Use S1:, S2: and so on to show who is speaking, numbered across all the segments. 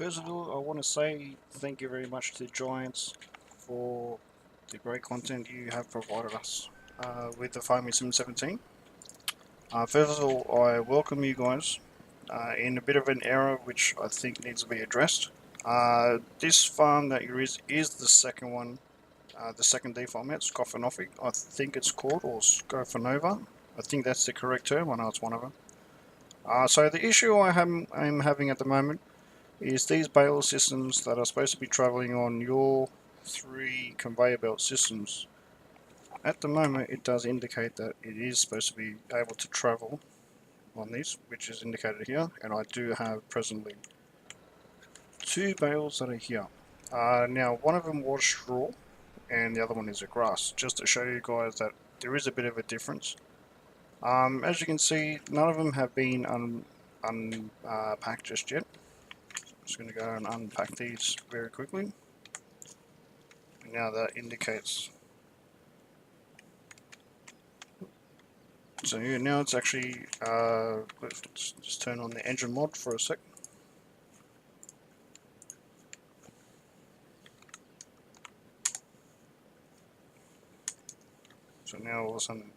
S1: First of all, I want to say thank you very much to Giants for the great content you have provided us with the Farming Sim 17. First of all, I welcome you guys in a bit of an error which I think needs to be addressed. This farm that is the second one, the second D farm. It's Scoffanofi, I think it's called, or Scofanova. I think that's the correct term. I know it's one of them. So the issue I'm having at the moment is these bale systems that are supposed to be traveling on your 3 conveyor belt systems. At the moment, it does indicate that it is supposed to be able to travel on these, which is indicated here, and I do have presently 2 bales that are here. Now, one of them was straw, and the other one is a grass, just to show you guys that there is a bit of a difference. As you can see, none of them have been unpacked just yet. I'm just going to go and unpack these very quickly. Now that indicates. So yeah, now it's actually, let's just turn on the engine mod for a sec. So now all of a sudden,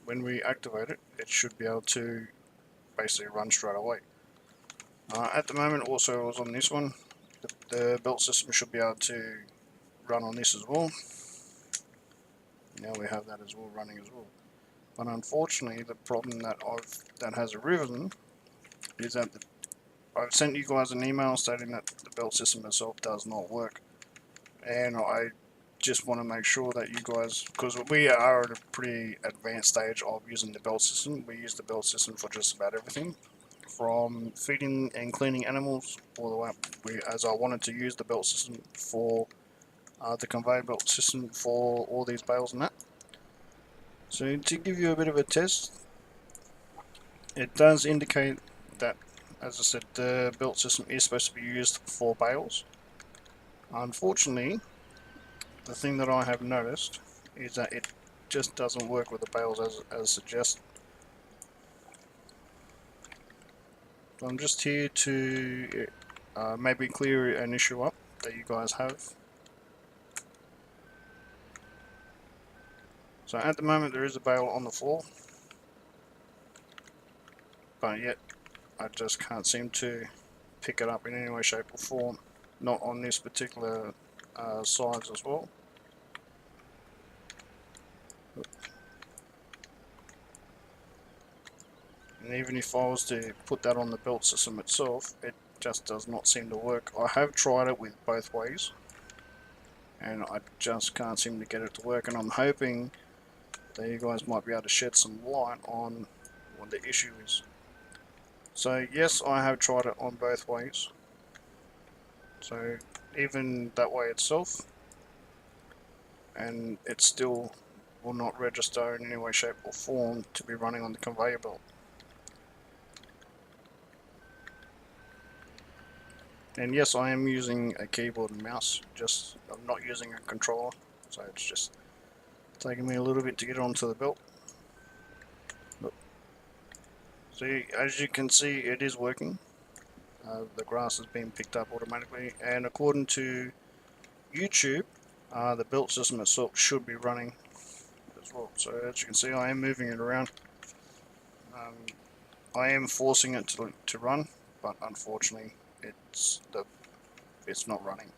S1: when we activate it, it should be able to basically run straight away. At the moment, also I was on this one, the belt system should be able to run on this as well. Now we have that as well running as well. But unfortunately, the problem that has arisen is that I've sent you guys an email stating that the belt system itself does not work, and I just want to make sure that you guys, because we are at a pretty advanced stage of using the belt system. We use the belt system for just about everything, from feeding and cleaning animals all the way up. As I wanted to use the belt system for the conveyor belt system for all these bales and that. So to give you a bit of a test, it does indicate that, as I said, the belt system is supposed to be used for bales. Unfortunately, the thing that I have noticed is that it just doesn't work with the bales as suggested. So I'm just here to maybe clear an issue up that you guys have. So at the moment there is a bale on the floor, but yet I just can't seem to pick it up in any way, shape or form. Not on this particular size as well. And even if I was to put that on the belt system itself, it just does not seem to work. I have tried it with both ways, and I just can't seem to get it to work, and I'm hoping that you guys might be able to shed some light on what the issue is. So yes, I have tried it on both ways. So even that way itself, and it still will not register in any way, shape or form to be running on the conveyor belt. And yes, I am using a keyboard and mouse, just I'm not using a controller, so it's just taking me a little bit to get onto the belt. Look. See, as you can see, it is working. The grass is being picked up automatically, and according to YouTube, the belt system itself should be running as well. So as you can see, I am moving it around. I am forcing it to run, but unfortunately, it's not running.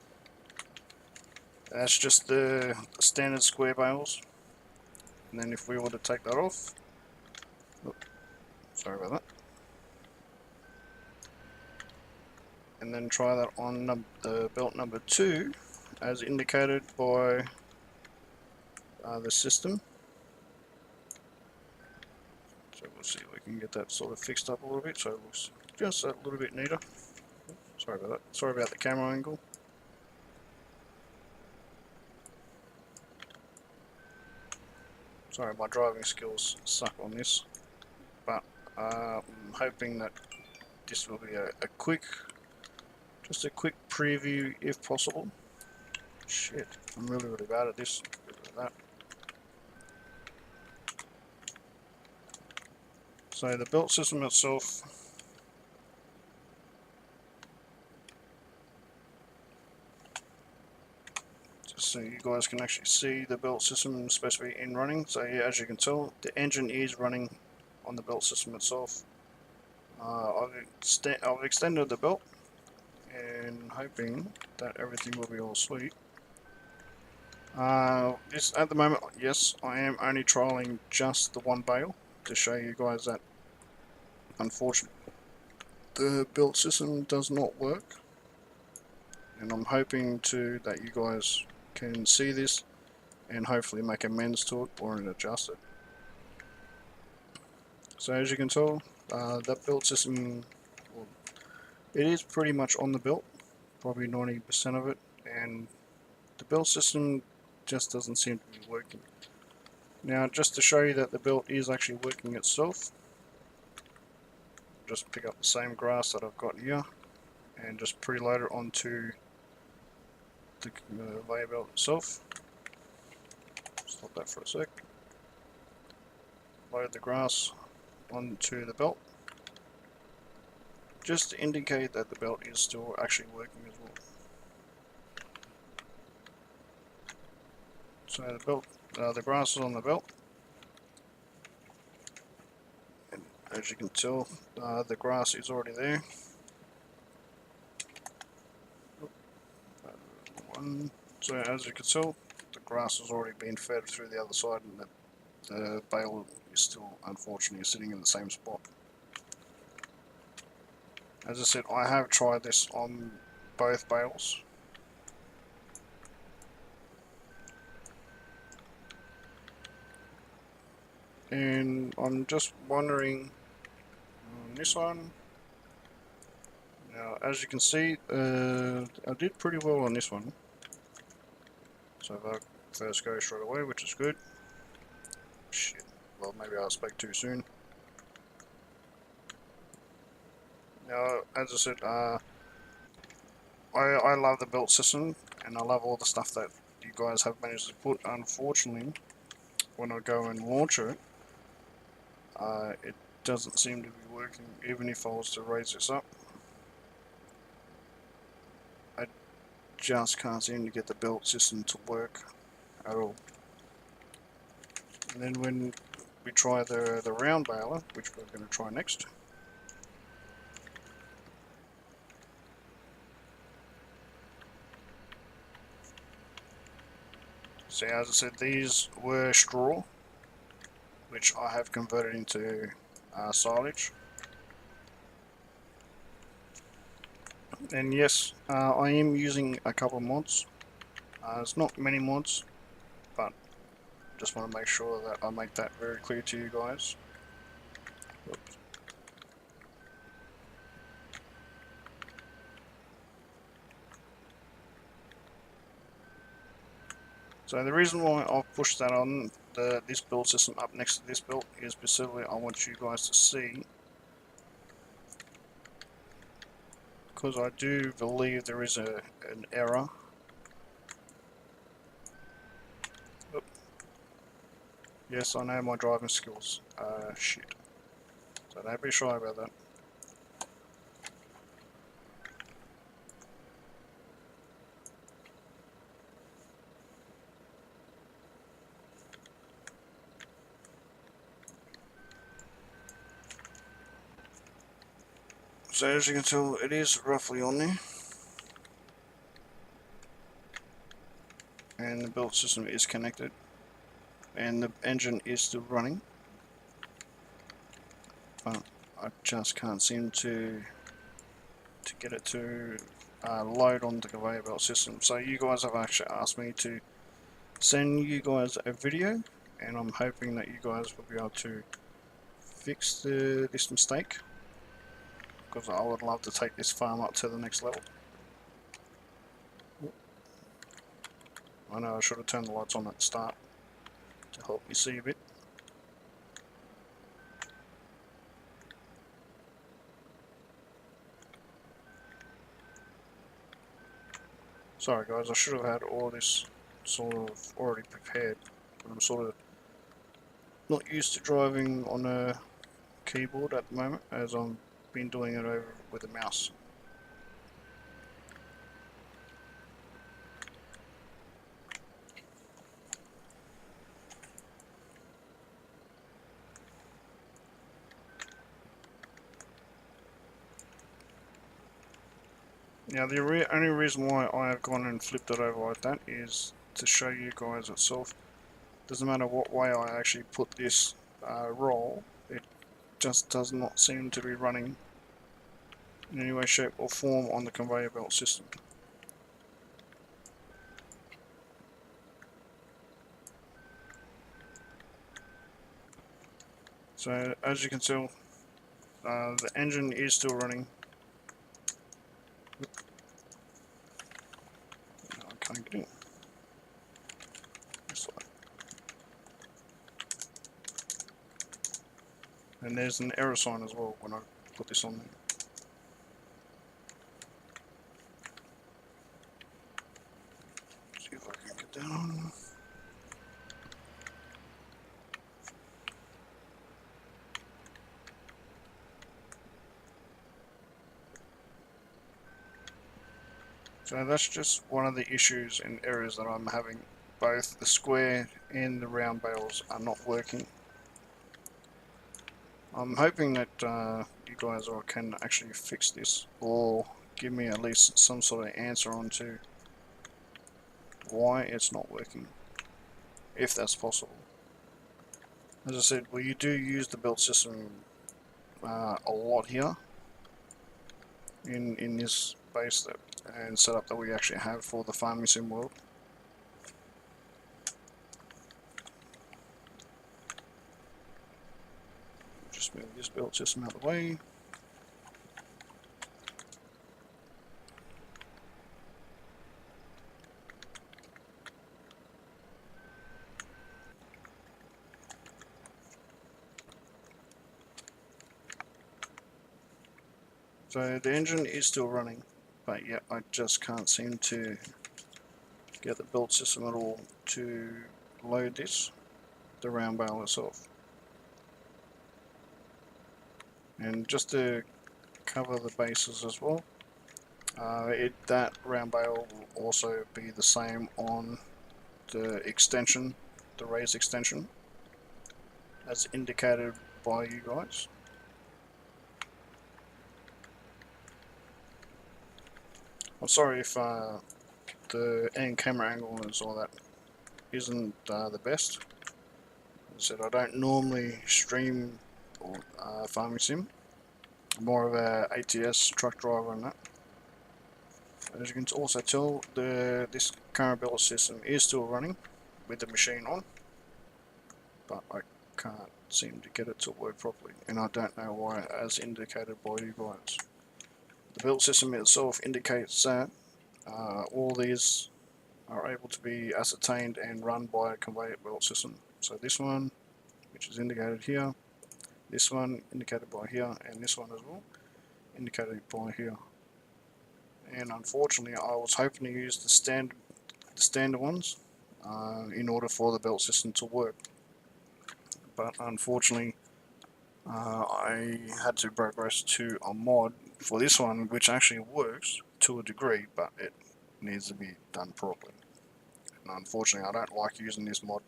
S1: That's just the standard square bales. And then if we were to take that off, sorry about that, and then try that on the belt number 2, as indicated by the system. So we'll see if we can get that sort of fixed up a little bit so it looks just a little bit neater. Sorry about that. Sorry about the camera angle. Sorry, my driving skills suck on this, but I'm hoping that this will be just a quick preview if possible. Shit, I'm really bad at this. That. So the belt system itself so you guys can actually see the belt system supposed to be in running. So yeah, as you can tell, the engine is running on the belt system itself. I've extended the belt and hoping that everything will be all sweet. This at the moment, yes, I am only trialing just the one bale to show you guys that unfortunately the belt system does not work, and I'm hoping that you guys can see this and hopefully make amends to it or adjust it. So as you can tell, that belt system, well, it is pretty much on the belt, probably 90% of it, and the belt system just doesn't seem to be working. Now, just to show you that the belt is actually working itself, just pick up the same grass that I've got here and just preload it onto the conveyor belt itself. Stop that for a sec. Load the grass onto the belt, just to indicate that the belt is still actually working as well. So the grass is on the belt, and as you can tell, the grass is already there. So as you can tell, the grass has already been fed through the other side, and the bale is still unfortunately sitting in the same spot. As I said, I have tried this on both bales. And I'm just wondering on this one. Now, as you can see, I did pretty well on this one. So if I first go straight away, which is good. Shit. Well, maybe I spoke too soon. Now, as I said, I love the belt system, and I love all the stuff that you guys have managed to put. Unfortunately, when I go and launch it, it doesn't seem to be working, even if I was to raise this up. I just can't seem to get the belt system to work at all. And then when we try the round baler, which we're going to try next, so as I said, these were straw, which I have converted into silage. And yes, I am using a couple of mods. There's not many mods, but just want to make sure that I make that very clear to you guys. Oops. So the reason why I've pushed that on this build system up next to this build is specifically I want you guys to see, because I do believe there is an error. Oop. Yes, I know my driving skills. Shit. So don't be shy about that. So as you can tell, it is roughly on there. And the belt system is connected. And the engine is still running. But I just can't seem to get it to load on the conveyor belt system. So you guys have actually asked me to send you guys a video, and I'm hoping that you guys will be able to fix this mistake, because I would love to take this farm up to the next level. I know I should have turned the lights on at the start to help you see a bit. Sorry guys, I should have had all this sort of already prepared, but I'm sort of not used to driving on a keyboard at the moment, as I've been doing it over with a mouse. Now the only reason why I have gone and flipped it over like that is to show you guys itself. Doesn't matter what way I actually put this roll, it just does not seem to be running in any way, shape or form on the conveyor belt system. So as you can tell, the engine is still running. No, I can't get in. This way. And there's an error sign as well when I put this on there. See if I can get that on. So that's just one of the issues and errors that I'm having. Both the square and the round bales are not working. I'm hoping that you guys can actually fix this, or give me at least some sort of answer onto why it's not working, if that's possible. As I said, we do use the belt system a lot here in this base and setup that we actually have for the farming sim world. Just move this belt system out of the way. So the engine is still running, but yeah, I just can't seem to get the belt system at all to load this, the round bale itself. And just to cover the bases as well, that round bale will also be the same on the extension, the raised extension, as indicated by you guys. I'm sorry if the end camera angle and all that isn't the best. As I said, I don't normally stream or farming sim. I'm more of a ATS truck driver and that. As you can also tell, this current belt system is still running with the machine on, but I can't seem to get it to work properly, and I don't know why, as indicated by you guys. The belt system itself indicates that all these are able to be ascertained and run by a conveyor belt system. So this one, which is indicated here, this one indicated by here, and this one as well, indicated by here. And unfortunately, I was hoping to use the standard ones in order for the belt system to work. But unfortunately, I had to progress to a mod for this one, which actually works to a degree, but it needs to be done properly. And unfortunately, I don't like using this mod.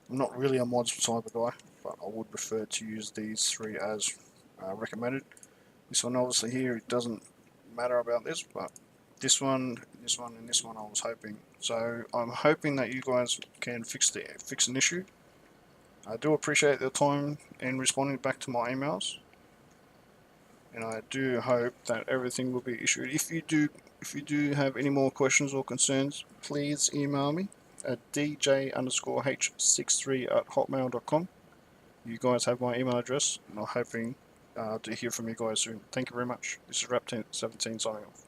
S1: I'm not really a mods type of guy, but I would prefer to use these three as recommended. This one obviously here, it doesn't matter about this, but this one, and this one I was hoping. So I'm hoping that you guys can fix an issue. I do appreciate the time in responding back to my emails, and I do hope that everything will be issued. If you do have any more questions or concerns, please email me at dj_h63@hotmail.com. You guys have my email address, and I'm hoping to hear from you guys soon. Thank you very much. This is Rap17 signing off.